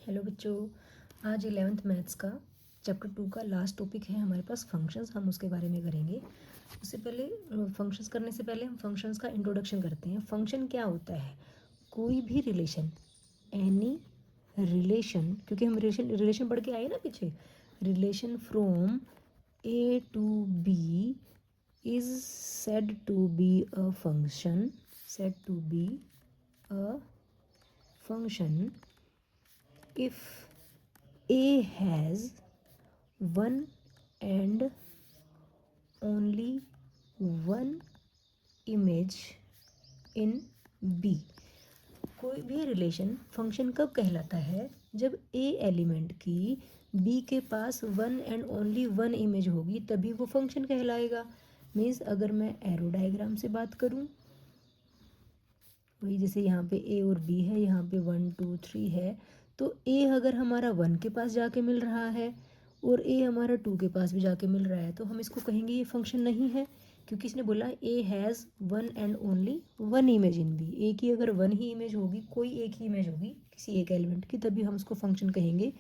Hello बच्चों, आज 11th maths का चैप्टर 2 का लास्ट टॉपिक है हमारे पास फंक्शंस। हम उसके बारे में करेंगे। उससे पहले फंक्शंस करने से पहले हम फंक्शंस का इंट्रोडक्शन करते हैं। फंक्शन क्या होता है? कोई भी रिलेशन, एनी रिलेशन, क्योंकि हम रिलेशन रिलेशन पढ़ के आए ना पीछे। Relation from A to B is said to be a function, said to be a function if A has one and only one image in B। कोई भी relation function कब कहलाता है? जब A एलिमेंट की B के पास one and only one image होगी तभी वो फंक्शन कहलाएगा। मीन्स अगर मैं एरो डायग्राम से बात करूं, वही जैसे यहाँ पे A और B है, यहाँ पे 1 2 3 है, तो A अगर हमारा 1 के पास जाके मिल रहा है और A हमारा 2 के पास भी जाके मिल रहा है तो हम इसको कहेंगे ये फंक्शन नहीं है, क्योंकि इसने बोला A has one and only one image in B। A की अगर वन ही इमेज होगी, कोई एक ही इमेज होगी किसी एक एलिमेंट की, तभी हम उसको फंक्शन कहेंगे।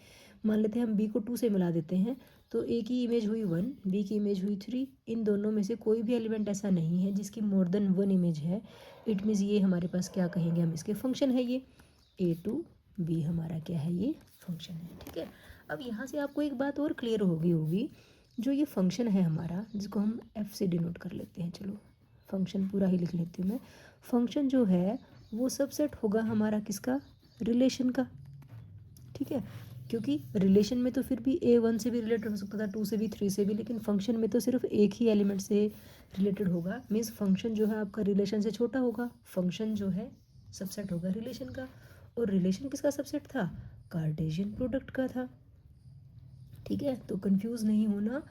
मान लेते हैं हम B को 2 से मिला देते हैं तो A की इमेज हुई 1, B की इमेज हुई 3। इन दोनों में से कोई भी एलिमेंट ऐसा नहीं है जिसकी मोर देन वन इमेज है। इट मीन्स ये हमारे पास क्या कहेंगे हम, इसके फंक्शन है ये। ए टू बी हमारा क्या है, ये फंक्शन है। ठीक है, अब यहाँ से आपको एक बात और क्लियर होगी जो ये फंक्शन है हमारा, जिसको हम एफ से डिनोट कर लेते हैं। चलो फंक्शन पूरा ही लिख लेती हूँ मैं। फंक्शन जो है वो सबसेट होगा हमारा किसका? रिलेशन का। ठीक है, क्योंकि रिलेशन में तो फिर भी ए 1 से भी रिलेटेड हो सकता था, 2 से भी, 3 से भी, लेकिन फंक्शन में तो सिर्फ एक ही एलिमेंट से रिलेटेड होगा। मीन्स फंक्शन जो है आपका रिलेशन से छोटा होगा। फंक्शन जो है सबसेट होगा रिलेशन का। और रिलेशन किसका सबसेट था? कार्टेशियन प्रोडक्ट का था। ठीक है, तो कंफ्यूज नहीं होना,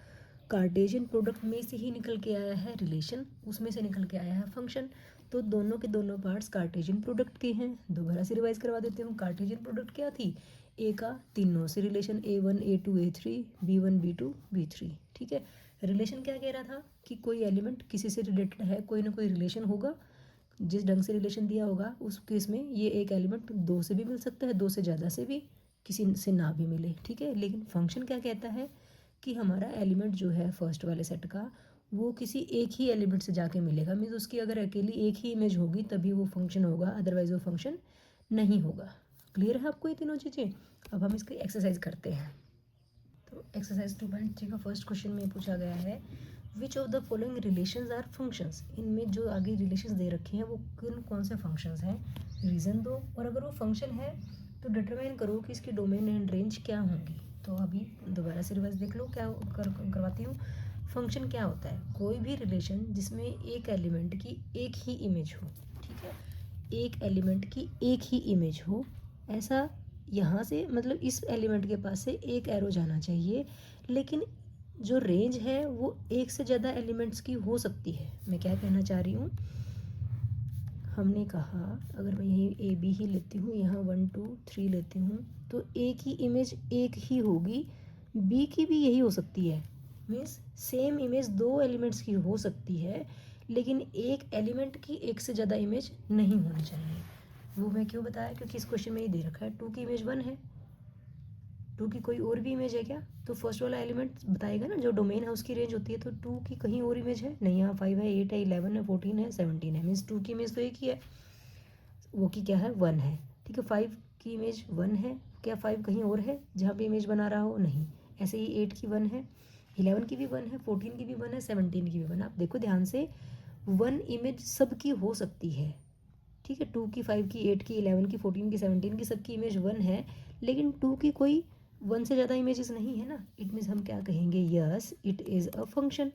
कार्टेशियन प्रोडक्ट में से ही निकल के आया है रिलेशन, उसमें से निकल के आया है फंक्शन। तो दोनों के दोनों पार्ट्स कार्टेशियन प्रोडक्ट के हैं। दोबारा से रिवाइज करवा देते हूँ। कार्टेशियन प्रोडक्ट क्या थी? ए का तीनों से relation, A1 A2 A3, B1 B2 B3। ठीक है, रिलेशन क्या कह रहा था कि कोई एलिमेंट किसी से रिलेटेड है, कोई ना कोई रिलेशन होगा। जिस ढंग से रिलेशन दिया होगा उस केस में ये एक एलिमेंट दो से भी मिल सकता है, दो से ज़्यादा से भी, किसी से ना भी मिले। ठीक है, लेकिन फंक्शन क्या कहता है कि हमारा एलिमेंट जो है फर्स्ट वाले सेट का, वो किसी एक ही एलिमेंट से जाके मिलेगा। मीन्स उसकी अगर अकेली एक ही इमेज होगी तभी वो फंक्शन होगा, अदरवाइज वो फंक्शन नहीं होगा। क्लियर है आपको ये तीनों चीज़ें? अब हम इसकी एक्सरसाइज करते हैं। तो एक्सरसाइज 2.3 का फर्स्ट क्वेश्चन में पूछा गया है, which of the following relations are functions. इनमें जो आगे रिलेशंस दे रखे हैं वो कौन से फंक्शंस हैं, रीज़न दो, और अगर वो फंक्शन है तो डिटरमाइन करो कि इसकी डोमेन एंड रेंज क्या होंगी। तो अभी दोबारा से रिवाइज देख लो, क्या करवाती हूँ। फंक्शन क्या होता है? कोई भी रिलेशन जिसमें एक एलिमेंट की एक ही इमेज हो। ठीक है, एक एलिमेंट की एक ही इमेज हो, ऐसा यहाँ से मतलब इस एलिमेंट के पास से एक एरो जाना चाहिए, लेकिन जो रेंज है वो एक से ज़्यादा एलिमेंट्स की हो सकती है। मैं क्या कहना चाह रही हूँ, हमने कहा अगर मैं यही ए बी ही लेती हूँ, यहाँ 1 2 3 लेती हूँ, तो ए की इमेज एक ही होगी, बी की भी यही हो सकती है। मीन्स सेम इमेज दो एलिमेंट्स की हो सकती है, लेकिन एक एलिमेंट की एक से ज़्यादा इमेज नहीं होनी चाहिए। वो मैं क्यों बताया, क्योंकि इस क्वेश्चन में ये दे रखा है 2 की इमेज 1 है, 2 की कोई और भी इमेज है क्या? तो फर्स्ट वाला एलिमेंट बताएगा ना, जो डोमेन है उसकी रेंज होती है। तो 2 की कहीं और इमेज है नहीं, यहाँ 5 है, 8 है, 11 है, 14 है, 17 है। मीन्स 2 की इमेज तो एक ही है, वो की क्या है, 1 है। ठीक है, 5 की इमेज 1 है, क्या 5 कहीं और है जहाँ पे इमेज बना रहा हो? नहीं। ऐसे ही 8 की 1 है, 11 की भी 1 है, 14 की भी 1 है, 17 की भी 1 है। आप देखो ध्यान से, 1 इमेज सबकी हो सकती है। ठीक है, 2 की, 5 की, 8 की, 11 की, 14 की, 17 की, सबकी इमेज 1 है, लेकिन 2 की कोई 1 से ज़्यादा इमेजेस नहीं है ना। इट मीन्स हम क्या कहेंगे, yes it is a function.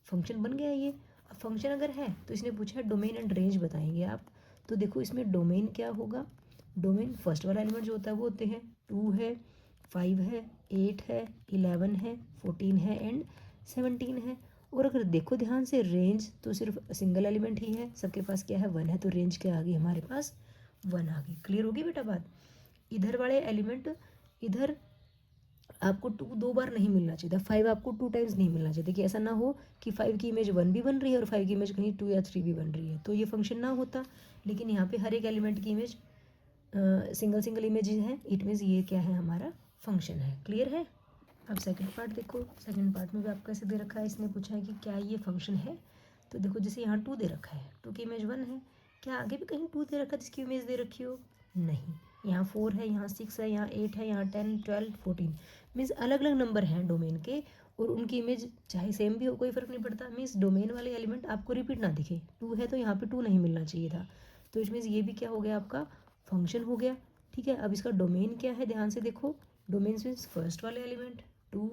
Function बन गया ये। अब फंक्शन अगर है तो इसने पूछा है डोमेन एंड रेंज बताएंगे आप। तो देखो इसमें डोमेन क्या होगा, डोमेन फर्स्ट वाला एलिमेंट जो होता है वो होते हैं 2 है, 5 है, 8 है, 11 है, 14 है एंड 17 है। और अगर देखो ध्यान से, रेंज तो सिर्फ सिंगल एलिमेंट ही है, सबके पास क्या है, 1 है, तो रेंज क्या आ गई हमारे पास, 1 आ गई। क्लियर होगी बेटा बात? इधर वाले एलिमेंट, इधर आपको 2 दो बार नहीं मिलना चाहिए था, 5 आपको 2 टाइम्स नहीं मिलना चाहिए था, कि ऐसा ना हो कि 5 की इमेज 1 भी बन रही है और 5 की इमेज कहीं 2 या 3 भी बन रही है, तो ये फंक्शन ना होता। लेकिन यहाँ पे हर एक एलिमेंट की इमेज सिंगल सिंगल इमेजेस हैं, इट मीन्स ये क्या है, हमारा फंक्शन है। क्लियर है। अब सेकंड पार्ट देखो, सेकंड पार्ट में भी आपको ऐसे दे रखा है, इसने पूछा है कि क्या ये फंक्शन है। तो देखो जैसे यहाँ 2 दे रखा है, 2 की इमेज 1 है, क्या आगे भी कहीं 2 दे रखा है जिसकी इमेज दे रखी हो? नहीं। यहाँ 4 है, यहाँ 6 है, यहाँ 8 है, यहाँ 10, 12, 14, मीन्स अलग अलग नंबर हैं डोमेन के, और उनकी इमेज चाहे सेम भी हो कोई फ़र्क नहीं पड़ता। मीन्स डोमेन वाले एलिमेंट आपको रिपीट ना दिखे। 2 है तो यहाँ पे 2 नहीं मिलना चाहिए था, तो इट मीन्स ये भी क्या हो गया, आपका फंक्शन हो गया। ठीक है, अब इसका डोमेन क्या है, ध्यान से देखो। डोमेन मीन्स फर्स्ट वाले एलिमेंट 2,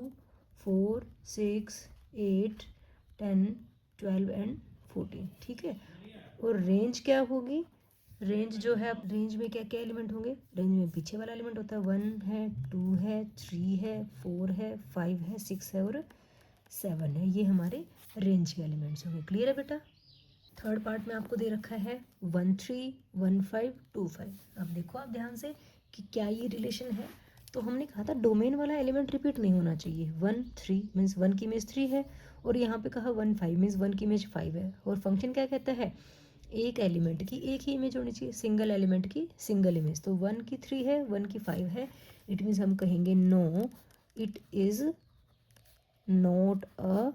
4, 6, 8, 10, 12 एंड 14। ठीक है, और रेंज क्या होगी, रेंज जो है, रेंज में क्या क्या एलिमेंट होंगे, रेंज में पीछे वाला एलिमेंट होता है, 1 है, 2 है, 3 है, 4 है, 5 है, 6 है और 7 है, ये हमारे रेंज के एलिमेंट्स होंगे। क्लियर है बेटा। थर्ड पार्ट में आपको दे रखा है 1 3 1 5 2 5। अब देखो आप ध्यान से कि क्या ये रिलेशन है। तो हमने कहा था डोमेन वाला एलिमेंट रिपीट नहीं होना चाहिए। 1 3 मीन्स 1 की इमेज 3 है, और यहाँ पे कहा 1 5 मीन्स 1 की इमेज 5 है, और फंक्शन क्या कहता है, एक एलिमेंट की एक ही इमेज होनी चाहिए, सिंगल एलिमेंट की सिंगल इमेज। तो 1 की 3 है, 1 की 5 है, इट मीन्स हम कहेंगे no, it is not a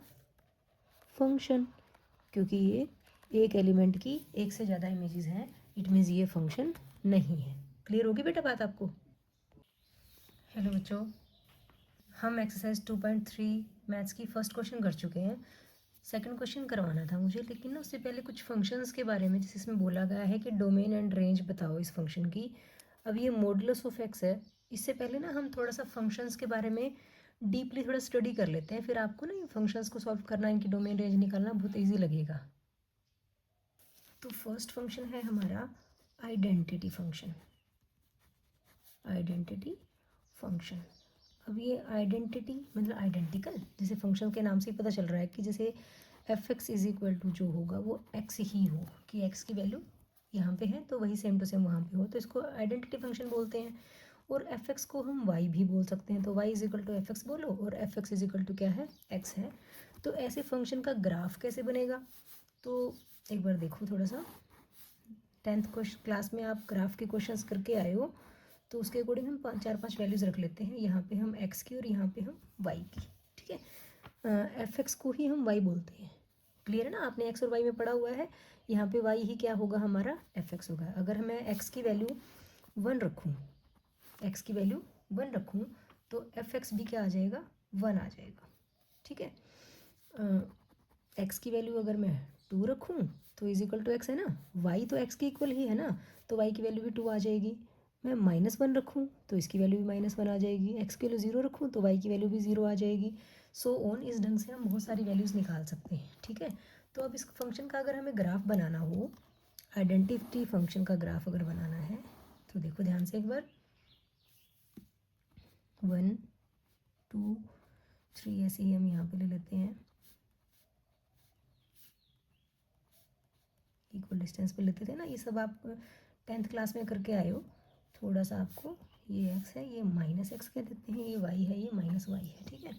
function, क्योंकि ये एक एलिमेंट की एक से ज़्यादा इमेजेस हैं, इट मीन्स ये फंक्शन नहीं है। क्लियर होगी बेटा बात आपको। हेलो बच्चों, हम एक्सरसाइज 2.3 मैथ्स की फर्स्ट क्वेश्चन कर चुके हैं। सेकंड क्वेश्चन करवाना था मुझे, लेकिन ना उससे पहले कुछ फंक्शंस के बारे में, जैसे इसमें बोला गया है कि डोमेन एंड रेंज बताओ इस फंक्शन की। अब ये मॉडुलस ऑफ एक्स है, इससे पहले ना हम थोड़ा सा फंक्शंस के बारे में डीपली थोड़ा स्टडी कर लेते हैं, फिर आपको ना इन फंक्शंस को सॉल्व करना, इनकी डोमेन रेंज निकालना बहुत ईजी लगेगा। तो फर्स्ट फंक्शन है हमारा आइडेंटिटी फंक्शन। आइडेंटिटी फंक्शन, अब ये आइडेंटिटी मतलब आइडेंटिकल, जैसे फंक्शन के नाम से ही पता चल रहा है कि जैसे f x is equal to जो होगा वो एक्स ही हो, कि एक्स की वैल्यू यहाँ पे है तो वही सेम टू सेम वहाँ पे हो, तो इसको आइडेंटिटी फंक्शन बोलते हैं। और एफ एक्स को हम वाई भी बोल सकते हैं, तो y is equal to f x बोलो, और f x is equal to क्या है, एक्स है। तो ऐसे फंक्शन का ग्राफ कैसे बनेगा, तो एक बार देखो थोड़ा सा, 10th क्लास में आप ग्राफ के क्वेश्चंस करके आए हो, तो उसके अकॉर्डिंग हम 4-5 वैल्यूज़ रख लेते हैं। यहाँ पे हम एक्स की और यहाँ पे हम वाई की। ठीक है, एफ एक्स को ही हम वाई बोलते हैं। क्लियर है ना, आपने एक्स और वाई में पढ़ा हुआ है। यहाँ पे वाई ही क्या होगा, हमारा एफ एक्स होगा। अगर मैं एक्स की वैल्यू 1 रखूँ, एक्स की वैल्यू 1 रखूँ, तो एफ एक्स भी क्या आ जाएगा, 1 आ जाएगा। ठीक है, एक्स की वैल्यू अगर मैं 2 रखूँ तो इज इक्वल टू एक्स है ना, वाई तो एक्स के इक्वल ही है ना, तो वाई की वैल्यू भी 2 आ जाएगी। मैं -1 रखूँ तो इसकी वैल्यू भी -1 आ जाएगी। एक्स की वैल्यू 0 रखूँ तो वाई की वैल्यू भी 0 आ जाएगी। सो ऑन, इस ढंग से हम बहुत सारी वैल्यूज़ निकाल सकते हैं। ठीक है, तो अब इस फंक्शन का अगर हमें ग्राफ बनाना हो, आइडेंटिटी फंक्शन का ग्राफ अगर बनाना है, तो देखो ध्यान से एक बार, 1 2 3 ऐसे ही हम यहाँ पे ले लेते हैं, इक्वल डिस्टेंस पे लेते थे ना, ये सब आप 10th क्लास में करके आए हो। थोड़ा सा आपको, ये x है, ये -x कह देते हैं, ये y है, ये -y है। ठीक है,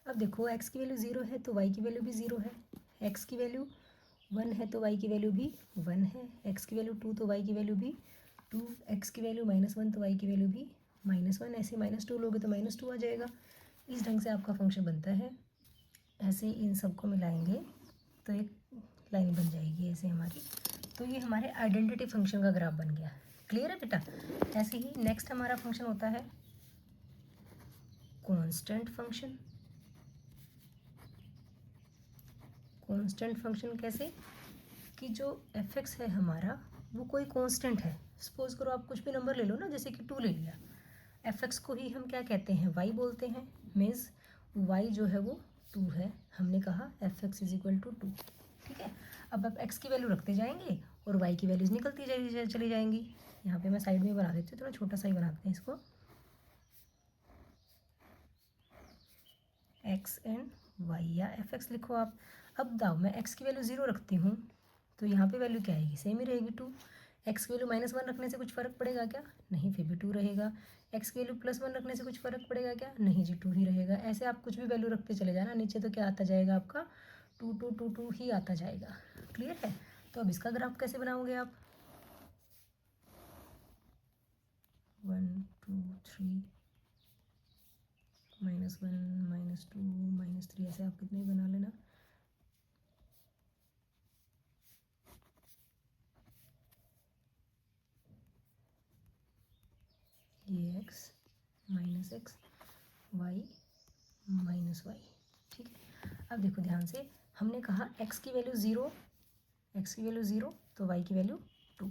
अब देखो x की वैल्यू 0 है तो y की वैल्यू भी 0 है, x की वैल्यू 1 है तो y की वैल्यू भी 1 है, x की वैल्यू 2 तो y की वैल्यू भी 2, x की वैल्यू -1 तो y की वैल्यू भी -1, ऐसे -2 लोगे तो -2 आ जाएगा। इस ढंग से आपका फंक्शन बनता है। ऐसे इन सबको मिलाएंगे तो एक लाइन बन जाएगी ऐसे हमारी। तो ये हमारे आइडेंटिटी फंक्शन का ग्राफ बन गया। क्लियर है बेटा। ऐसे ही नेक्स्ट हमारा फंक्शन होता है कांस्टेंट फंक्शन। कांस्टेंट फंक्शन कैसे, कि जो एफ एक्स है हमारा वो कोई कांस्टेंट है। सपोज करो आप कुछ भी नंबर ले लो ना, जैसे कि 2 ले लिया, एफ एक्स को ही हम क्या कहते हैं, वाई बोलते हैं। मीन्स वाई जो है वो 2 है, हमने कहा f x is equal to 2। ठीक है, अब आप एक्स की वैल्यू रखते जाएंगे और वाई की वैल्यूज निकलती चली जाएंगी। यहाँ पे मैं साइड में बना देती हूँ, थोड़ा छोटा सा ही बनाते हैं इसको, एक्स एंड वाई, या एफ एक्स लिखो आप। अब दाओ मैं एक्स की वैल्यू 0 रखती हूँ तो यहाँ पे वैल्यू क्या आएगी, सेम ही रहेगी 2। एक्स की वैल्यू -1 रखने से कुछ फ़र्क पड़ेगा क्या, नहीं, फिर भी 2 रहेगा। एक्स की वैल्यू +1 रखने से कुछ फ़र्क पड़ेगा क्या, नहीं जी, 2 ही रहेगा। ऐसे आप कुछ भी वैल्यू रखते चले जाना, नीचे तो क्या आता जाएगा आपका 2 2 2 2 ही आता जाएगा। क्लियर है। तो अब इसका ग्राफ कैसे बनाओगे आप, 1 2 3 -1 -2 -3 ऐसे आप कितने बना लेना। ये x -x y -y, ठीक है। अब देखो ध्यान से, हमने कहा x की वैल्यू 0, x की वैल्यू 0 तो y की वैल्यू 2,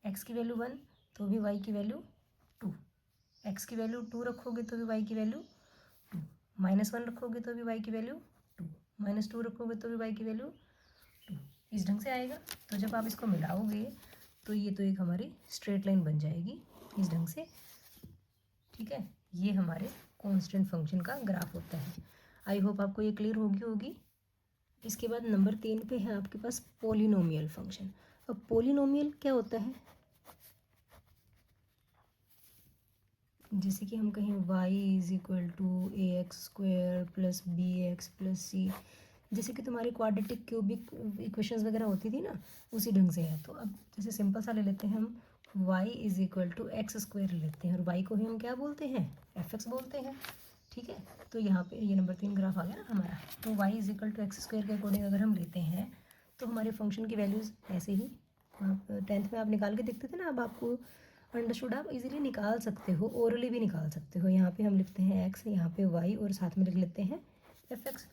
x की वैल्यू 1 तो भी y की वैल्यू 2, x की वैल्यू 2 रखोगे तो भी y की वैल्यू 2, -1 रखोगे तो भी y की वैल्यू 2, -2 रखोगे तो भी y की वैल्यू 2, इस ढंग से आएगा। तो जब आप इसको मिलाओगे तो ये तो एक हमारी स्ट्रेट लाइन बन जाएगी इस ढंग से, ठीक है। ये हमारे कांस्टेंट फंक्शन का ग्राफ होता है। आई होप आपको ये क्लियर होगी। इसके बाद नंबर 3 पे है आपके पास पोलिनोमियल फंक्शन। अब पोलिनोमियल क्या होता है, जैसे कि हम कहें y is equal to ax² plus bx plus c, जैसे कि तुम्हारी क्वाड्रेटिक क्यूबिक इक्वेशंस वगैरह होती थी ना, उसी ढंग से है। तो अब जैसे सिंपल सा ले लेते हैं हम, y is equal to x² लेते हैं और y को ही हम क्या बोलते हैं, fx बोलते हैं, ठीक है। तो यहाँ पे ये नंबर 3 ग्राफ आ गया ना हमारा। तो y is equal to x² के अकॉर्डिंग अगर हम लेते हैं तो हमारे फंक्शन की वैल्यूज़ ऐसे ही, आप 10th में आप निकाल के देखते थे ना, अब आपको अंडरस्टूड, आप इजीली निकाल सकते हो, ओरली भी निकाल सकते हो। यहाँ पे हम लिखते हैं x, यहाँ पे y और साथ में लिख लेते हैं fx।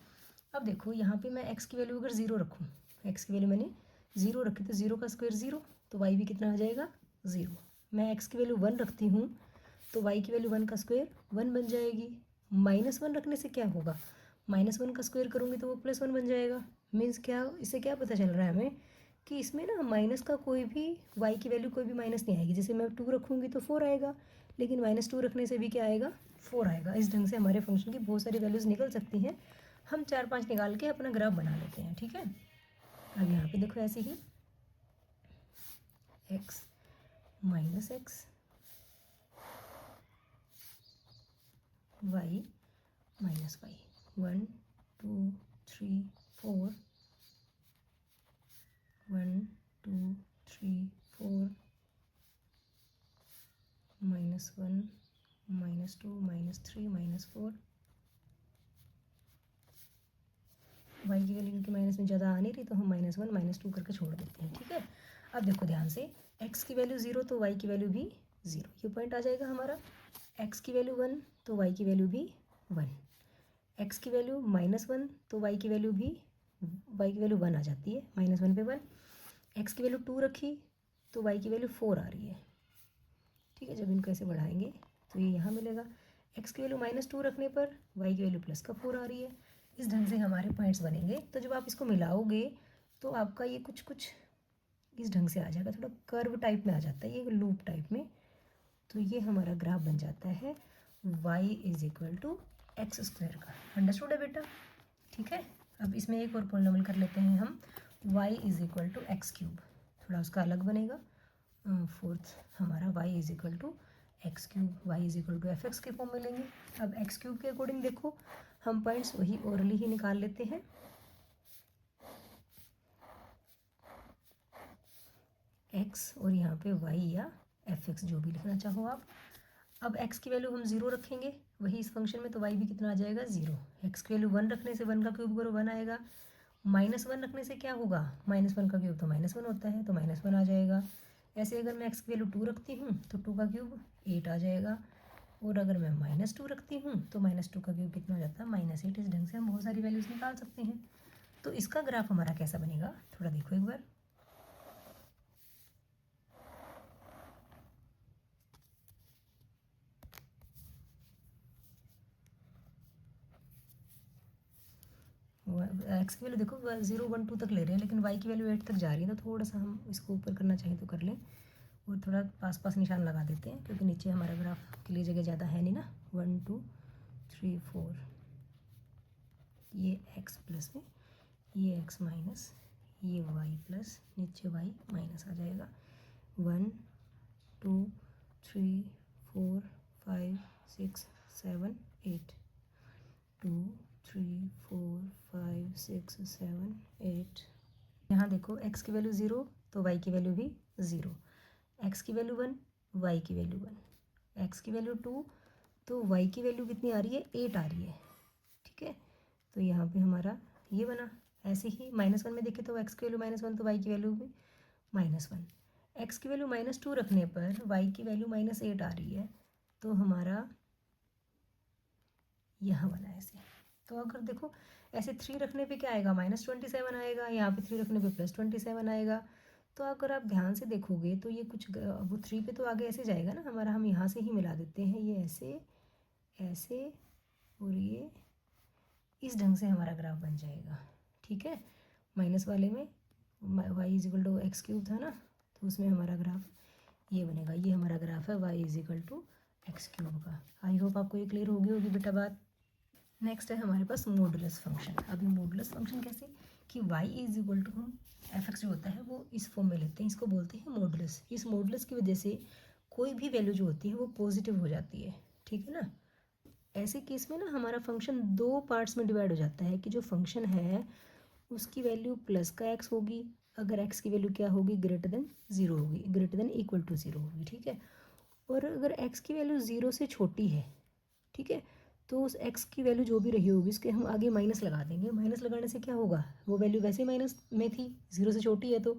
अब देखो यहाँ पे मैं x की वैल्यू अगर 0 रखूँ, x की वैल्यू मैंने 0 रखी तो 0 का स्क्वायर 0, तो y भी कितना आ जाएगा 0। मैं x की वैल्यू 1 रखती हूँ तो y की वैल्यू 1 का स्क्वायर 1 बन जाएगी। -1 रखने से क्या होगा, -1 का स्क्वायर करूँगी तो वो +1 बन जाएगा। मीन्स क्या, इससे क्या पता चल रहा है हमें कि इसमें ना माइनस का कोई भी, y की वैल्यू कोई भी माइनस नहीं आएगी। जैसे मैं 2 रखूँगी तो 4 आएगा, लेकिन -2 रखने से भी क्या आएगा, 4 आएगा। इस ढंग से हमारे फंक्शन की बहुत सारी वैल्यूज़ निकल सकती हैं। हम 4-5 निकाल के अपना ग्राफ बना लेते हैं, ठीक है। अब यहाँ पे देखो ऐसे ही x -x y -y 1 2 3 4 1 2 3 4 -1 -2 -3 -4, y की वैल्यू क्योंकि माइनस में ज़्यादा आ नहीं रही तो हम -1 -2 करके छोड़ देते हैं, ठीक है। अब देखो ध्यान से, x की वैल्यू 0 तो y की वैल्यू भी 0, ये पॉइंट आ जाएगा हमारा। x की वैल्यू 1 तो y की वैल्यू भी 1, x की वैल्यू -1 तो y की वैल्यू भी, y की वैल्यू 1 आ जाती है, -1 पे 1। x की वैल्यू 2 रखी तो y की वैल्यू 4 आ रही है, ठीक है। जब इनको ऐसे बढ़ाएंगे तो ये यहाँ मिलेगा। x की वैल्यू -2 रखने पर y की वैल्यू +4 आ रही है। इस ढंग से हमारे पॉइंट्स बनेंगे। तो जब आप इसको मिलाओगे तो आपका ये कुछ कुछ इस ढंग से आ जाएगा, थोड़ा कर्व टाइप में आ जाता है, ये लूप टाइप में। तो ये हमारा ग्राफ बन जाता है y is equal to x² का। अंडरस्टूड है बेटा, ठीक है। अब इसमें एक और पॉलिनोमियल कर लेते हैं हम, y is equal to x³, थोड़ा उसका अलग बनेगा। फोर्थ हमारा y is equal to x³, y is equal to fx के फॉर्म में लेंगे। अब x³ के अकॉर्डिंग देखो, हम पॉइंट्स वही ओरली ही निकाल लेते हैं। x और यहाँ पे y या fx जो भी लिखना चाहो आप। अब x की वैल्यू हम 0 रखेंगे वही इस फंक्शन में, तो y भी कितना आ जाएगा 0। x की वैल्यू 1 रखने से 1 का क्यूब करो 1 आएगा। -1 रखने से क्या होगा, -1 का क्यूब तो -1 होता है, तो -1 आ जाएगा। ऐसे अगर मैं x की वैल्यू 2 रखती हूँ तो 2 का क्यूब 8 आ जाएगा। और अगर मैं -2 रखती हूँ तो -2 का क्यूब कितना हो जाता है, -8। इस ढंग से हम बहुत सारी वैल्यूज़ निकाल सकते हैं। तो इसका ग्राफ हमारा कैसा बनेगा, थोड़ा देखो एक बार। एक्स की वैल्यू देखो 0 1 2 तक ले रहे हैं, लेकिन y की वैल्यू 8 तक जा रही है। तो थोड़ा सा हम इसको ऊपर करना चाहें तो कर लें, और थोड़ा पास पास निशान लगा देते हैं, क्योंकि नीचे हमारा ग्राफ के लिए जगह ज़्यादा है नहीं ना। 1 2 3 4, ये x प्लस में, ये x माइनस, ये y प्लस, नीचे y माइनस आ जाएगा। 1 2 3 4 5 6 7 8, 2 3 4 5 6 7 8। यहाँ देखो x की वैल्यू 0 तो y की वैल्यू भी 0, x की वैल्यू 1 y की वैल्यू 1, एक्स की वैल्यू 2, तो वाई की वैल्यू कितनी आ रही है, 8 आ रही है, ठीक है। तो यहाँ पे हमारा ये बना। ऐसे ही -1 में देखें तो एक्स की वैल्यू -1, तो वाई की वैल्यू भी -1। एक्स की वैल्यू -2 रखने पर वाई की वैल्यू -8 आ रही है, तो हमारा यहाँ बना ऐसे। तो अगर देखो ऐसे 3 रखने पे क्या आएगा, -27 आएगा, यहाँ पे 3 रखने पे +27 आएगा। तो अगर आप ध्यान से देखोगे तो ये कुछ वो 3 पे तो आगे ऐसे जाएगा ना हमारा, हम यहाँ से ही मिला देते हैं, ये ऐसे ऐसे और ये इस ढंग से हमारा ग्राफ बन जाएगा, ठीक है। माइनस वाले में y=x³ था ना, तो उसमें हमारा ग्राफ ये बनेगा, ये हमारा ग्राफ है y=x³ का। आई होप आपको ये क्लियर होगी बेटा बात। नेक्स्ट है हमारे पास मॉडुलस फंक्शन। अभी मॉडुलस फंक्शन कैसे कि y=, हम f(x) जो होता है वो इस फॉर्म में लेते हैं, इसको बोलते हैं मॉडुलस। इस मॉडुलस की वजह से कोई भी वैल्यू जो होती है वो पॉजिटिव हो जाती है, ठीक है ना। ऐसे केस में ना हमारा फंक्शन 2 पार्ट्स में डिवाइड हो जाता है कि जो फंक्शन है उसकी वैल्यू प्लस का x होगी अगर x की वैल्यू क्या होगी, ग्रेटर देन 0 होगी, ग्रेटर देन इक्वल टू 0 होगी, ठीक है। और अगर x की वैल्यू 0 से छोटी है, ठीक है, तो उस x की वैल्यू जो भी रही होगी उसके हम आगे माइनस लगा देंगे। माइनस लगाने से क्या होगा, वो वैल्यू वैसे माइनस में थी, 0 से छोटी है, तो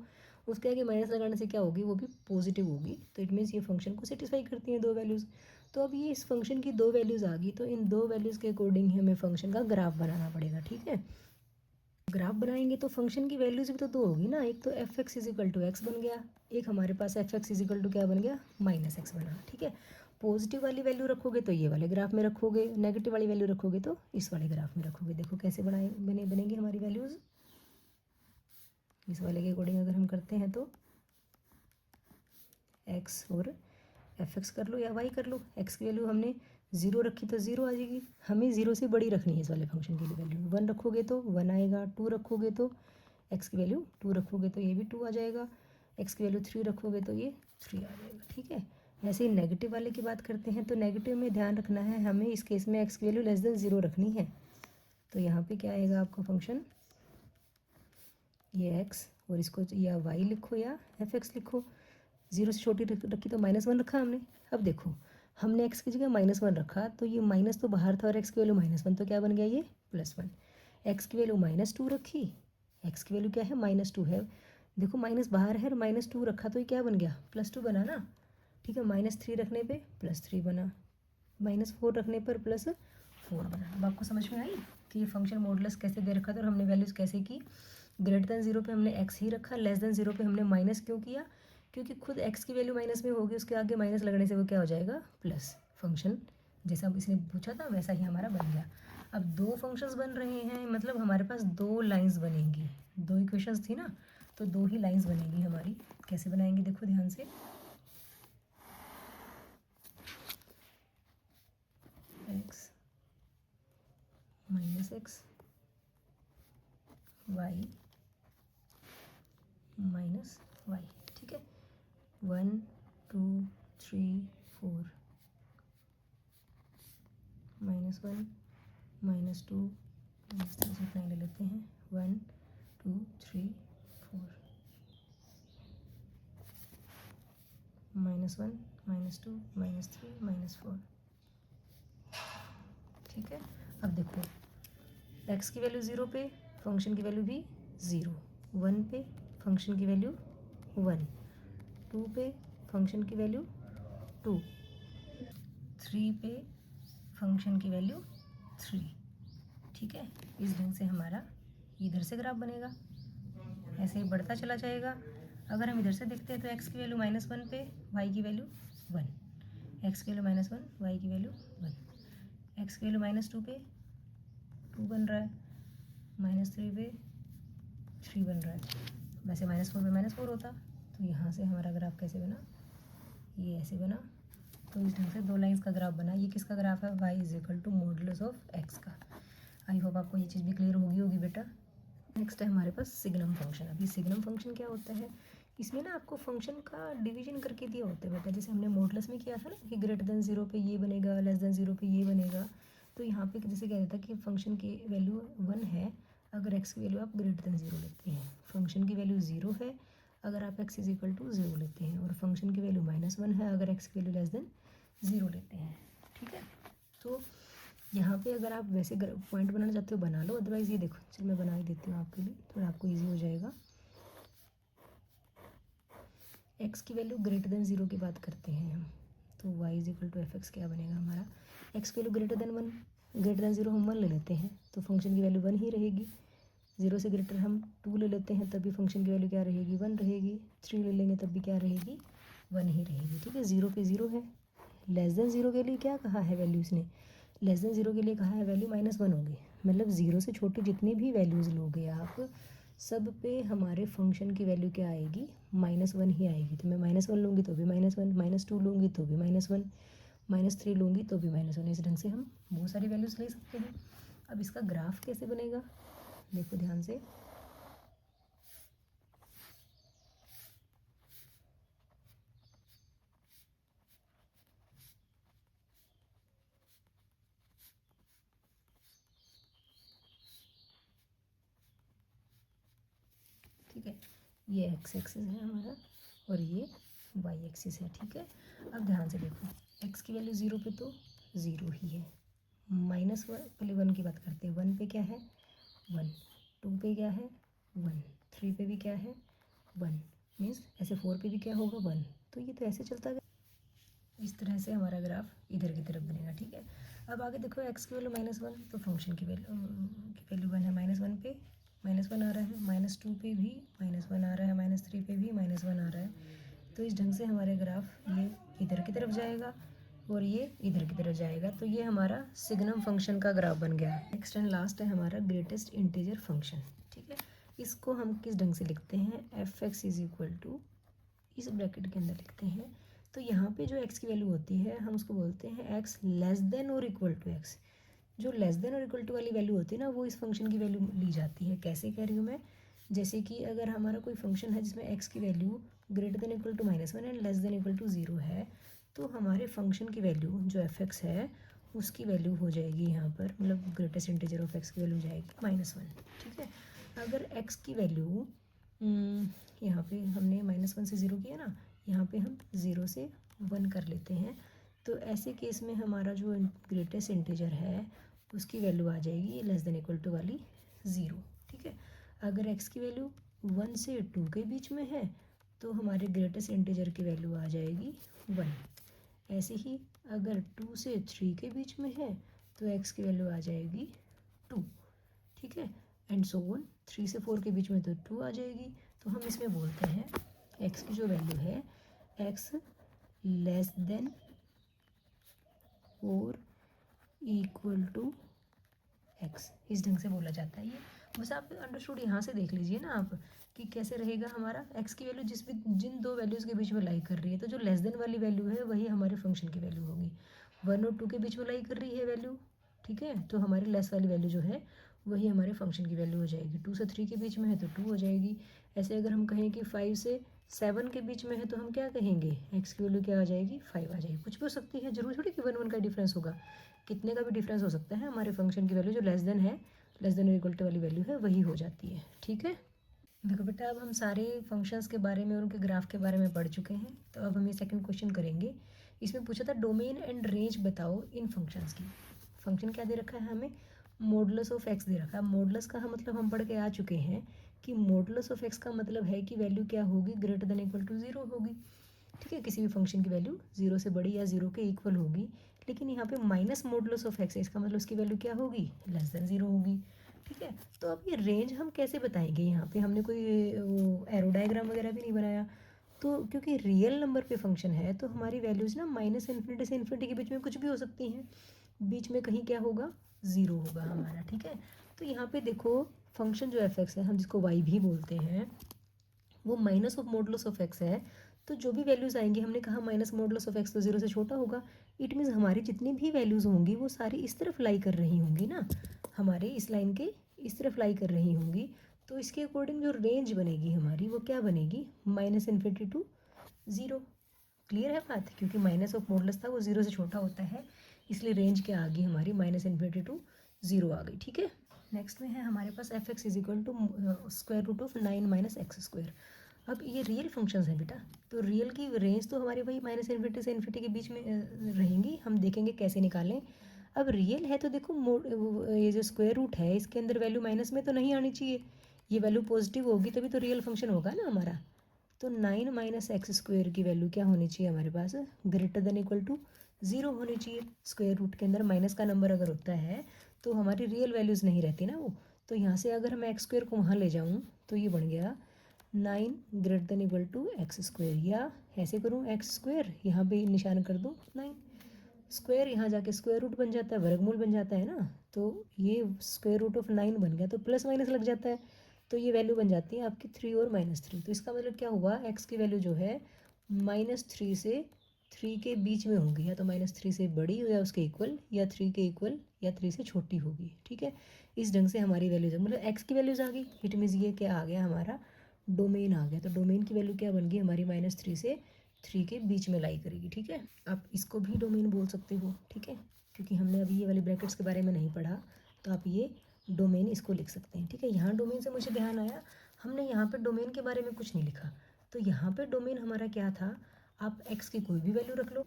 उसके आगे माइनस लगाने से क्या होगी, वो भी पॉजिटिव होगी। तो इट मीन्स ये फंक्शन को सेटिस्फाई करती हैं 2 वैल्यूज़। तो अब ये इस फंक्शन की 2 वैल्यूज़ आ गई, तो इन 2 वैल्यूज़ के अकॉर्डिंग ही हमें फंक्शन का ग्राफ बनाना पड़ेगा, ठीक है। ग्राफ बनाएंगे तो फंक्शन की वैल्यूज भी तो 2 होगी ना, एक तो f(x)=x बन गया, एक हमारे पास f(x) क्या बन गया, -x बना, ठीक है। पॉजिटिव वाली वैल्यू रखोगे तो ये वाले ग्राफ में रखोगे, नेगेटिव वाली वैल्यू रखोगे तो इस वाले ग्राफ में रखोगे। देखो कैसे बनेंगे हमारी वैल्यूज़। इस वाले के अकॉर्डिंग अगर हम करते हैं तो x और f(x) कर लो या y कर लो। x की वैल्यू हमने 0 रखी तो 0 आ जाएगी, हमें 0 से बड़ी रखनी है इस वाले फंक्शन की वैल्यू। 1 रखोगे तो 1 आएगा, 2 रखोगे तो x की वैल्यू 2 रखोगे तो ये भी 2 आ जाएगा, x की वैल्यू 3 रखोगे तो ये 3 आ जाएगा, ठीक है। ऐसे ही नेगेटिव वाले की बात करते हैं तो नेगेटिव में ध्यान रखना है हमें, इस केस में x की वैल्यू लेस देन 0 रखनी है। तो यहाँ पे क्या आएगा आपका फंक्शन, ये x और इसको या y लिखो या f(x) लिखो। 0 से छोटी रखी तो -1 रखा हमने। अब देखो हमने x की जगह -1 रखा तो ये माइनस तो बाहर था और x की वैल्यू -1, तो क्या बन गया ये +1। x की वैल्यू -2 रखी, x की वैल्यू क्या है, -2 है। देखो माइनस बाहर है और -2 रखा तो ये क्या बन गया, +2 बना ना, ठीक है। -3 रखने पे +3 बना, -4 रखने पर +4 बना। अब आपको समझ में आई कि ये फंक्शन मॉडुलस कैसे दे रखा था और हमने वैल्यूज़ कैसे की। ग्रेटर देन 0 पे हमने x ही रखा, लेस देन 0 पे हमने माइनस क्यों किया, क्योंकि खुद x की वैल्यू माइनस में होगी, उसके आगे माइनस लगने से वो क्या हो जाएगा, प्लस। फंक्शन जैसा इसने पूछा था वैसा ही हमारा बन गया। अब 2 फंक्शंस बन रहे हैं, मतलब हमारे पास 2 लाइंस बनेंगी। 2 इक्वेशंस थी ना, तो 2 ही लाइंस बनेंगी हमारी। कैसे बनाएंगे देखो ध्यान से, x -x y -y, ठीक है। 1 2 3 4 -1 -2 -3 ले लेते हैं, 1 2 3 4 -1 -2 -3 -4, ठीक है। अब देखो x की वैल्यू 0 पे फंक्शन की वैल्यू भी 0, 1 पे फंक्शन की वैल्यू 1, 2 पे फंक्शन की वैल्यू 2, 3 पे फंक्शन की वैल्यू 3, ठीक है। इस ढंग से हमारा इधर से ग्राफ बनेगा, ऐसे ही बढ़ता चला जाएगा। अगर हम इधर से देखते हैं तो x की वैल्यू -1 पे y की वैल्यू 1, x की वैल्यू -1 y की वैल्यू 1, x की वैल्यू -2 पे 2 बन रहा है, -3 पे 3 बन रहा है। वैसे -4 पे -4 होता, तो यहाँ से हमारा ग्राफ कैसे बना, ये ऐसे बना। तो इस ढंग से 2 लाइंस का ग्राफ बना। ये किसका ग्राफ है, y मॉडुलस ऑफ x का। आई होप आपको ये चीज़ भी क्लियर होगी बेटा। नेक्स्ट है हमारे पास सिग्नम फंक्शन। अभी सिग्नम फंक्शन क्या होता है, इसमें ना आपको फंक्शन का डिवीजन करके दिया होता है बेटा, जैसे हमने मॉडुलस में किया था ना कि ग्रेटर देन 0 पे ये बनेगा, लेस देन 0 पे ये बनेगा। तो यहाँ पे जैसे क्या रहता है कि फंक्शन की वैल्यू 1 है अगर x की वैल्यू आप ग्रेटर देन 0 लेते हैं, फंक्शन की वैल्यू 0 है अगर आप x = 0 लेते हैं, और फंक्शन की वैल्यू -1 है अगर x की वैल्यू लेस देन ज़ीरो लेते हैं, ठीक है। तो यहाँ पे अगर आप वैसे पॉइंट बनाना चाहते हो बना लो, अदरवाइज़ ये देखो, चल मैं बना ही देती हूँ आपके लिए, थोड़ा आपको ईजी हो जाएगा। एक्स की वैल्यू ग्रेटर देन ज़ीरो की बात करते हैं हम, तो y is equal to f x क्या बनेगा हमारा, एक्स की value greater than one, greater than zero हम वन ले लेते हैं तो फंक्शन की वैल्यू वन ही रहेगी। ज़ीरो से ग्रेटर हम टू ले लेते हैं तब भी फंक्शन की वैल्यू क्या रहेगी, वन रहेगी। थ्री ले लेंगे तब भी क्या रहेगी, वन ही रहेगी, ठीक है। ज़ीरो पे ज़ीरो है, लेस देन ज़ीरो के लिए क्या कहा है वैल्यू इसने, लेस देन ज़ीरो के लिए कहा है वैल्यू माइनस वन होगी, मतलब ज़ीरो से छोटी जितनी भी वैल्यूज़ लोगे आप सब पे हमारे फंक्शन की वैल्यू क्या आएगी, माइनस वन ही आएगी। तो मैं माइनस वन लूँगी तो भी माइनस वन, माइनस टू लूँगी तो भी माइनस वन, माइनस थ्री लूँगी तो भी माइनस वन। इस ढंग से हम बहुत सारी वैल्यूज़ ले सकते हैं। अब इसका ग्राफ कैसे बनेगा, देखो ध्यान से, ठीक है। ये एक्स एक्सिस है हमारा और ये वाई एक्सिस है, ठीक है। अब ध्यान से देखो, एक्स की वैल्यू ज़ीरो पे तो ज़ीरो ही है, माइनस वन, पहले वन की बात करते हैं, वन पे क्या है वन, टू पे क्या है वन, थ्री पे भी क्या है वन, मीन्स ऐसे फोर पे भी क्या होगा वन। तो ये तो ऐसे चलता गया, इस तरह से हमारा ग्राफ इधर की तरफ बनेगा, ठीक है। अब आगे देखो, एक्स की वैल्यू माइनस वन तो फंक्शन की वैल्यू वन है, माइनस वन पे माइनस वन आ रहा है, माइनस टू पे भी माइनस वन आ रहा है, माइनस थ्री पे भी माइनस वन आ रहा है। तो इस ढंग से हमारे ग्राफ ये इधर की तरफ जाएगा और ये इधर की तरफ जाएगा। तो ये हमारा सिग्नम फंक्शन का ग्राफ बन गया। नेक्स्ट एंड लास्ट है हमारा ग्रेटेस्ट इंटीजर फंक्शन, ठीक है। इसको हम किस ढंग से लिखते हैं, f x is equal to, इस ब्रैकेट के अंदर लिखते हैं। तो यहाँ पे जो x की वैल्यू होती है हम उसको बोलते हैं x लेस देन और इक्वल टू एक्स। जो लेस देन और इक्वल टू वाली वैल्यू होती है ना, वो इस फंक्शन की वैल्यू ली जाती है। कैसे कह रही हूँ मैं, जैसे कि अगर हमारा कोई फंक्शन है जिसमें x की value greater than equal to minus one and less than equal to zero है, तो हमारे फंक्शन की वैल्यू जो एफ एक्स है उसकी वैल्यू हो जाएगी यहाँ पर, मतलब ग्रेटेस्ट इंटीजर ऑफ एक्स की वैल्यू जाएगी माइनस वन, ठीक है। अगर x की वैल्यू यहाँ पे हमने माइनस वन से ज़ीरो किया ना, यहाँ पे हम ज़ीरो से वन कर लेते हैं। तो ऐसे केस में हमारा जो ग्रेटेस्ट इंटीजर है उसकी वैल्यू आ जाएगी लेस देन इक्वल टू वाली ज़ीरो, ठीक है। अगर x की वैल्यू वन से टू के बीच में है तो हमारे ग्रेटेस्ट इंटीजर की वैल्यू आ जाएगी वन। ऐसे ही अगर टू से थ्री के बीच में है तो x की वैल्यू आ जाएगी टू, ठीक है। एंड सो ऑन, थ्री से फोर के बीच में तो टू आ जाएगी। तो हम इसमें बोलते हैं x की जो वैल्यू है x लेस देन और इक्वल टू x, इस ढंग से बोला जाता है। ये बस आप अंडरस्टूड यहाँ से देख लीजिए ना आप कि कैसे रहेगा हमारा x की वैल्यू जिस भी जिन दो वैल्यूज़ के बीच में लाई कर रही है, तो जो लेस देन वाली वैल्यू है वही हमारे फंक्शन की वैल्यू होगी। वन और टू के बीच में लाई कर रही है वैल्यू, ठीक है, तो हमारी लेस वाली वैल्यू जो है वही हमारे फंक्शन की वैल्यू हो जाएगी। टू से थ्री के बीच में है तो टू हो जाएगी। ऐसे अगर हम कहें कि फाइव से सेवन के बीच में है तो हम क्या कहेंगे, एक्स की वैल्यू क्या आ जाएगी, फाइव आ जाएगी। कुछ भी हो सकती है, जरूरी थोड़ी कि वन वन का डिफरेंस होगा, कितने का भी डिफरेंस हो सकता है। हमारे फंक्शन की वैल्यू जो लेस देन है, लेस देन इक्वल टू वाली वैल्यू है वही हो जाती है, ठीक है। देखो बेटा, अब हम सारे फंक्शंस के बारे में और उनके ग्राफ के बारे में पढ़ चुके हैं। तो अब हम ये सेकंड क्वेश्चन करेंगे। इसमें पूछा था डोमेन एंड रेंज बताओ इन फंक्शंस की। फंक्शन क्या दे रखा है हमें, मॉडुलस ऑफ एक्स दे रखा है। मॉडुलस का मतलब हम पढ़ के आ चुके हैं कि मॉडुलस ऑफ एक्स का मतलब है कि वैल्यू क्या होगी, greater than equal to zero होगी, ठीक है। किसी भी फंक्शन की वैल्यू ज़ीरो से बड़ी या ज़ीरो के इक्वल होगी। लेकिन यहाँ पे माइनस मॉडुलस ऑफ एक्स है, इसका मतलब उसकी वैल्यू क्या होगी, लेस देन ज़ीरो होगी, ठीक है। तो अब ये रेंज हम कैसे बताएंगे, यहाँ पे हमने कोई एरो डायग्राम वगैरह भी नहीं बनाया। तो क्योंकि रियल नंबर पे फंक्शन है तो हमारी वैल्यूज़ ना माइनस इन्फिनिटी से इन्फिनिटी के बीच में कुछ भी हो सकती हैं, बीच में कहीं क्या होगा, ज़ीरो होगा हमारा, ठीक है। तो यहाँ पे देखो, फंक्शन जो एफ एक्स है, हम जिसको वाई भी बोलते हैं, वो minus of modulus of x है। तो जो भी वैल्यूज़ आएंगी, हमने कहा माइनस मॉडुलस ऑफ एक्स तो ज़ीरो से छोटा होगा। इट मीन्स हमारी जितनी भी वैल्यूज़ होंगी वो सारी इस तरफ लाई कर रही होंगी ना, हमारे इस लाइन के इस तरफ लाई कर रही होंगी। तो इसके अकॉर्डिंग जो रेंज बनेगी हमारी वो क्या बनेगी, minus infinity to zero. Clear है बात, क्योंकि माइनस ऑफ मॉडुलस था वो ज़ीरो से छोटा होता है, इसलिए रेंज क्या आ गई हमारी, माइनस इन्फिनिटी टू ज़ीरो आ गई, ठीक है। नेक्स्ट में है हमारे पास F x is equal to square root of nine minus X square. अब ये रियल फंक्शंस हैं बेटा, तो रियल की रेंज तो हमारी भाई माइनस इन्फिनिटी से इन्फिनिटी के बीच में रहेंगी। हम देखेंगे कैसे निकालें। अब रियल है तो देखो ये जो स्क्वायर रूट है इसके अंदर वैल्यू माइनस में तो नहीं आनी चाहिए, ये वैल्यू पॉजिटिव होगी तभी तो रियल फंक्शन होगा ना हमारा। तो 9 माइनस एक्स स्क्वायर की वैल्यू क्या होनी चाहिए हमारे पास, ग्रेटर देन इक्वल टू 0 होनी चाहिए। स्क्वायर रूट के अंदर माइनस का नंबर अगर होता है तो हमारी रियल वैल्यूज़ नहीं रहती ना वो। तो यहाँ से अगर मैं एक्स स्क्वायर को वहाँ ले जाऊँ तो ये बन गया 9 greater than equal to x square, या ऐसे करूँ एक्स स्क्वायर यहाँ पे निशान कर दूँ 9 स्क्वायर, यहाँ जाके स्क्वायर रूट बन जाता है, वर्गमूल बन जाता है ना। तो ये स्क्वायर रूट ऑफ 9 बन गया तो प्लस माइनस लग जाता है, तो ये वैल्यू बन जाती है आपकी 3 और -3। तो इसका मतलब क्या हुआ, एक्स की वैल्यू जो है -3 से 3 के बीच में होगी, या तो -3 से बड़ी या उसके इक्वल, या 3 के इक्वल, या 3 से छोटी होगी। ठीक है, इस ढंग से हमारी वैल्यूज मतलब एक्स की वैल्यूज आ गई। इट मीन्स ये क्या आ गया, हमारा डोमेन आ गया। तो डोमेन की वैल्यू क्या बन गई हमारी, -3 से 3 के बीच में लाई करेगी। ठीक है, आप इसको भी डोमेन बोल सकते हो। ठीक है, क्योंकि हमने अभी ये वाली ब्रैकेट्स के बारे में नहीं पढ़ा, तो आप ये डोमेन इसको लिख सकते हैं। ठीक है, यहाँ डोमेन से मुझे ध्यान आया, हमने यहाँ पे डोमेन के बारे में कुछ नहीं लिखा। तो यहाँ पे डोमेन हमारा क्या था, आप एक्स की कोई भी वैल्यू रख लो।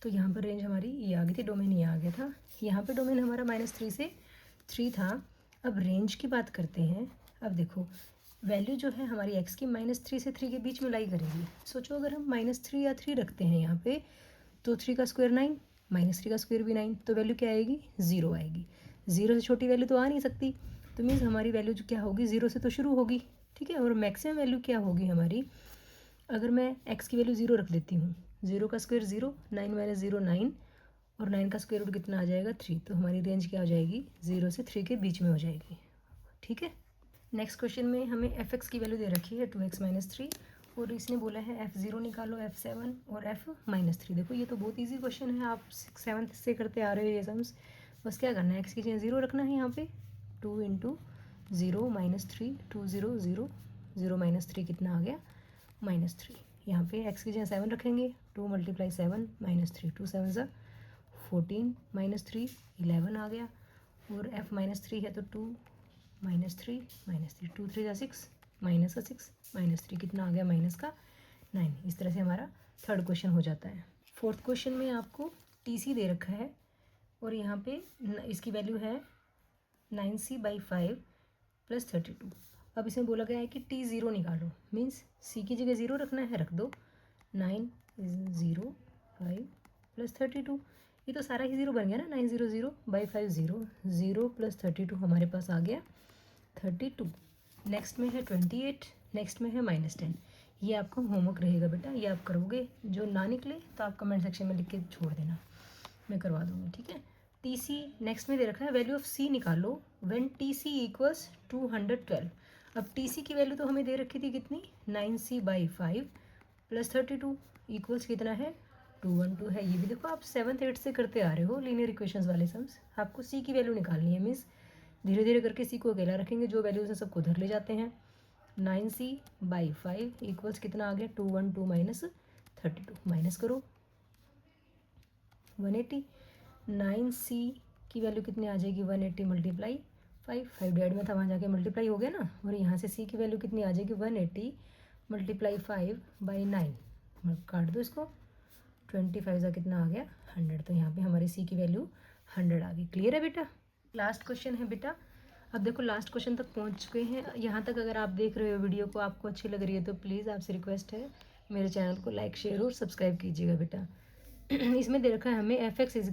तो यहाँ पर रेंज हमारी ये आ गई थी, डोमेन ये आ गया था। यहाँ पे डोमेन हमारा -3 से 3 था। अब रेंज की बात करते हैं। अब देखो वैल्यू जो है हमारी एक्स की -3 से 3 के बीच में लाई करेगी। सोचो अगर हम -3 या 3 रखते हैं यहाँ पे, तो 3 का स्क्वायर 9, -3 का स्क्वायर भी 9, तो वैल्यू क्या आएगी, 0 आएगी। 0 से छोटी वैल्यू तो आ नहीं सकती, तो मीन्स हमारी वैल्यू जो क्या होगी, 0 से तो शुरू होगी। ठीक है, और मैक्सिमम वैल्यू क्या होगी हमारी, अगर मैं एक्स की वैल्यू 0 रख देती हूँ, 0 का स्क्वायर 0, 9 माइनस 0 9, और 9 का स्क्वायर रूट कितना आ जाएगा 3, तो हमारी रेंज क्या हो जाएगी, 0 से 3 के बीच में हो जाएगी। ठीक है, नेक्स्ट क्वेश्चन में हमें एफ एक्स की वैल्यू दे रखी है 2x-3, और इसने बोला है f0 निकालो, f7 और f-3। देखो ये तो बहुत इजी क्वेश्चन है, आप 7th से करते आ रहे हो ये सम्स। बस क्या करना है, एक्स की जगह 0 रखना है। यहाँ पे 2 इंटू 0 -3, 2 0 0, 0 -3 कितना आ गया, -3। यहाँ पे एक्स की जगह 7 रखेंगे, 2 × 7 -3, 2 7 ज़ा 14, -3 11 आ गया, और f-3 है तो 2 -3 -3, 2 3 ज़ा 6, माइनस का 6, -3 कितना आ गया, माइनस का 9। इस तरह से हमारा थर्ड क्वेश्चन हो जाता है। फोर्थ क्वेश्चन में आपको TC दे रखा है, और यहाँ पे इसकी वैल्यू है 9c/5 + 32। अब इसमें बोला गया है कि T0 निकालो, मीन्स C की जगह 0 रखना है, रख दो। 9 0 5 + 32, ये तो सारा ही 0 बन गया ना, 900/5 0, 0 + 32 हमारे पास आ गया 32। नेक्स्ट में है 28, नेक्स्ट में है -10। ये आपका होमवर्क रहेगा बेटा, ये आप करोगे। जो ना निकले तो आप कमेंट सेक्शन में लिख के छोड़ देना, मैं करवा दूँगी। ठीक है, TC नेक्स्ट में दे रखा है, वैल्यू ऑफ C निकालो व्हेन TC = 212। अब TC की वैल्यू तो हमें दे रखी थी कितनी, 9c/5 + 32 इक्वल्स कितना है, 212 है। ये भी देखो आप 7th 8th से करते आ रहे हो, लीनियर इक्वेशंस वाले सम्स। आपको C की वैल्यू निकालनी है, मीन्स धीरे धीरे करके C को अकेला रखेंगे, जो वैल्यूज हैं सबको उधर ले जाते हैं। 9c/5 इक्वल्स कितना आ गया, 212 - 32, माइनस करो 180। 9c की वैल्यू कितनी आ जाएगी, 180 × 5, 5 डिवाइड में था, वहाँ जाके मल्टीप्लाई हो गया ना। और यहाँ से C की वैल्यू कितनी आ जाएगी, 180 × 5/9, काट दो इसको, 25 का कितना आ गया, 100। तो यहाँ पे हमारी C की वैल्यू 100 आ गई। क्लियर है बेटा। लास्ट क्वेश्चन है बेटा, अब देखो लास्ट क्वेश्चन तक पहुँच चुके हैं। यहाँ तक अगर आप देख रहे हो वीडियो को, आपको अच्छी लग रही है, तो प्लीज़ आपसे रिक्वेस्ट है मेरे चैनल को लाइक शेयर और सब्सक्राइब कीजिएगा बेटा। इसमें दे रखा है हमें f(x) =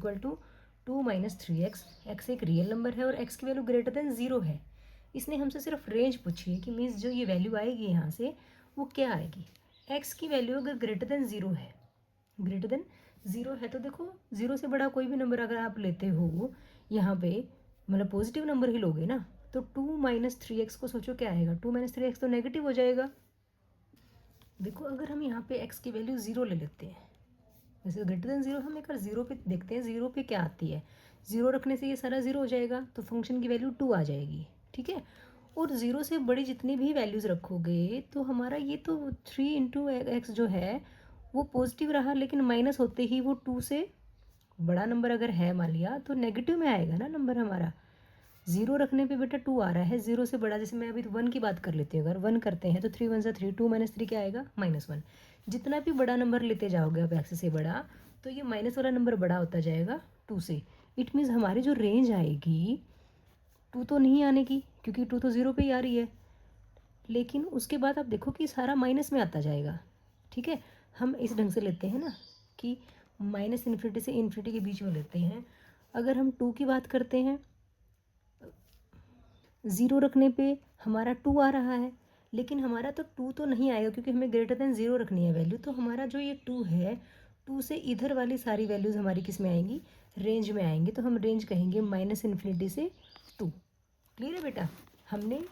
2 - 3x। x एक रियल नंबर है और x की वैल्यू ग्रेटर देन 0 है। इसने हमसे सिर्फ रेंज पूछी है कि मीन्स जो ये वैल्यू आएगी यहाँ से वो क्या आएगी। x की वैल्यू अगर ग्रेटर देन 0 है, ग्रेटर देन 0 है, तो देखो 0 से बड़ा कोई भी नंबर अगर आप लेते हो यहाँ पे, मतलब पॉजिटिव नंबर ही लोगे ना, तो 2 - 3x को सोचो क्या आएगा, 2 - 3x तो नेगेटिव हो जाएगा। देखो अगर हम यहाँ पे x की वैल्यू 0 ले लेते हैं, वैसे ग्रेटर देन 0, हम एक बार 0 पे देखते हैं 0 पे क्या आती है। 0 रखने से ये सारा 0 हो जाएगा, तो फंक्शन की वैल्यू 2 आ जाएगी। ठीक है, और 0 से बड़ी जितनी भी वैल्यूज़ रखोगे तो हमारा ये तो 3 × x जो है वो पॉजिटिव रहा, लेकिन माइनस होते ही वो 2 से बड़ा नंबर अगर है मान लिया, तो नेगेटिव में आएगा ना नंबर हमारा। ज़ीरो रखने पे बेटा 2 आ रहा है, ज़ीरो से बड़ा, जैसे मैं अभी 1 की बात कर लेती हूँ, अगर 1 करते हैं तो 3 1 3, 2 माइनस 3 क्या आएगा -1। जितना भी बड़ा नंबर लेते जाओगे आप एक्स से बड़ा, तो ये माइनस वाला नंबर बड़ा होता जाएगा 2 से। इट मीन्स हमारी जो रेंज आएगी 2 तो नहीं आने की, क्योंकि 2 तो ज़ीरो पे ही आ रही है, लेकिन उसके बाद आप देखो कि सारा माइनस में आता जाएगा। ठीक है, हम इस ढंग से लेते हैं ना कि माइनस इन्फिनिटी से इन्फिनिटी के बीच में लेते हैं। अगर हम 2 की बात करते हैं, ज़ीरो रखने पे हमारा 2 आ रहा है, लेकिन हमारा तो 2 तो नहीं आएगा, क्योंकि हमें ग्रेटर देन ज़ीरो रखनी है वैल्यू। तो हमारा जो ये 2 है, 2 से इधर वाली सारी वैल्यूज़ हमारी किस में आएंगी, रेंज में आएंगी। तो हम रेंज कहेंगे माइनस इन्फिनिटी से 2। क्लियर है बेटा? हमने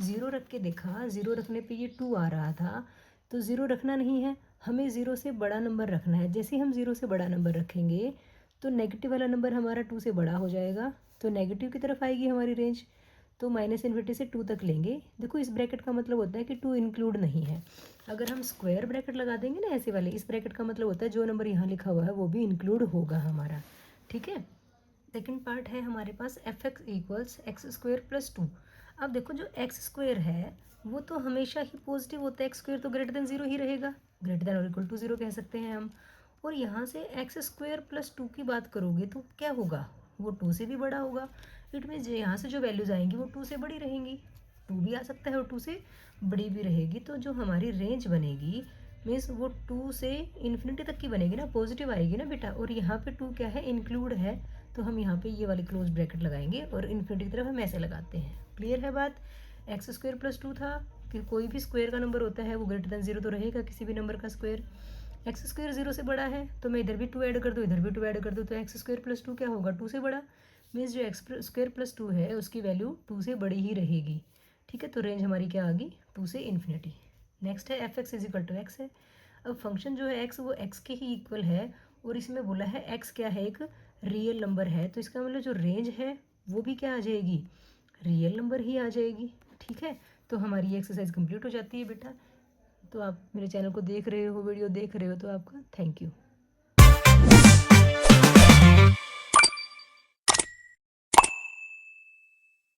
ज़ीरो रख के देखा, ज़ीरो रखने पे ये 2 आ रहा था, तो ज़ीरो रखना नहीं है, हमें ज़ीरो से बड़ा नंबर रखना है। जैसे ही हम ज़ीरो से बड़ा नंबर रखेंगे तो नेगेटिव वाला नंबर हमारा 2 से बड़ा हो जाएगा, तो नेगेटिव की तरफ आएगी हमारी रेंज। तो माइनस इन्फिनिटी से 2 तक लेंगे। देखो इस ब्रैकेट का मतलब होता है कि 2 इंक्लूड नहीं है। अगर हम स्क्वायर ब्रैकेट लगा देंगे ना ऐसे वाले, इस ब्रैकेट का मतलब होता है जो नंबर यहाँ लिखा हुआ है वो भी इंक्लूड होगा हमारा। ठीक है, सेकेंड पार्ट है हमारे पास F X equals X square plus 2। अब देखो जो एक्स स्क्वायर है वो तो हमेशा ही पॉजिटिव होता है, एक्स स्क्वायर तो ग्रेटर देन ज़ीरो ही रहेगा, ग्रेटर देन और इक्वल टू ज़ीरो कह सकते हैं हम। और यहाँ से एक्स स्क्वायर प्लस 2 की बात करोगे तो क्या होगा, वो 2 से भी बड़ा होगा। इट मीन्स यहाँ से जो वैल्यूज़ आएंगी वो 2 से बड़ी रहेंगी, 2 भी आ सकता है और 2 से बड़ी भी रहेगी। तो जो हमारी रेंज बनेगी मीन्स वो 2 से इन्फिनिटी तक की बनेगी ना, पॉजिटिव आएगी ना बेटा। और यहाँ पे 2 क्या है, इंक्लूड है, तो हम यहाँ पे ये वाली क्लोज ब्रैकेट लगाएंगे और इन्फिनिटी की तरफ हम ऐसे लगाते हैं। क्लियर है बात? एक्स स्क्वायर प्लस 2 था कि कोई भी स्क्वायर का नंबर होता है वो ग्रेटर देन ज़ीरो तो रहेगा, किसी भी नंबर का स्क्वायर। एक्स स्क्वायर 0 से बड़ा है तो मैं इधर भी 2 ऐड कर दूँ, इधर भी 2 ऐड कर दूँ, तो एक्स स्क्वायर प्लस 2 क्या होगा, 2 से बड़ा। मीन्स जो एक्स स्क्वायर प्लस 2 है उसकी वैल्यू 2 से बड़ी ही रहेगी। ठीक है, तो रेंज हमारी क्या आ गई, 2 से इन्फिनिटी। नेक्स्ट है f x is equal to x है। अब फंक्शन जो है एक्स वो एक्स के ही इक्वल है, और इसमें बोला है एक्स क्या है, एक रियल नंबर है, तो इसका मतलब जो रेंज है वो भी क्या आ जाएगी, रियल नंबर ही आ जाएगी। ठीक है, तो हमारी ये एक्सरसाइज कंप्लीट हो जाती है बेटा। तो आप मेरे चैनल को देख रहे हो, वीडियो देख रहे हो, तो आपका थैंक यू।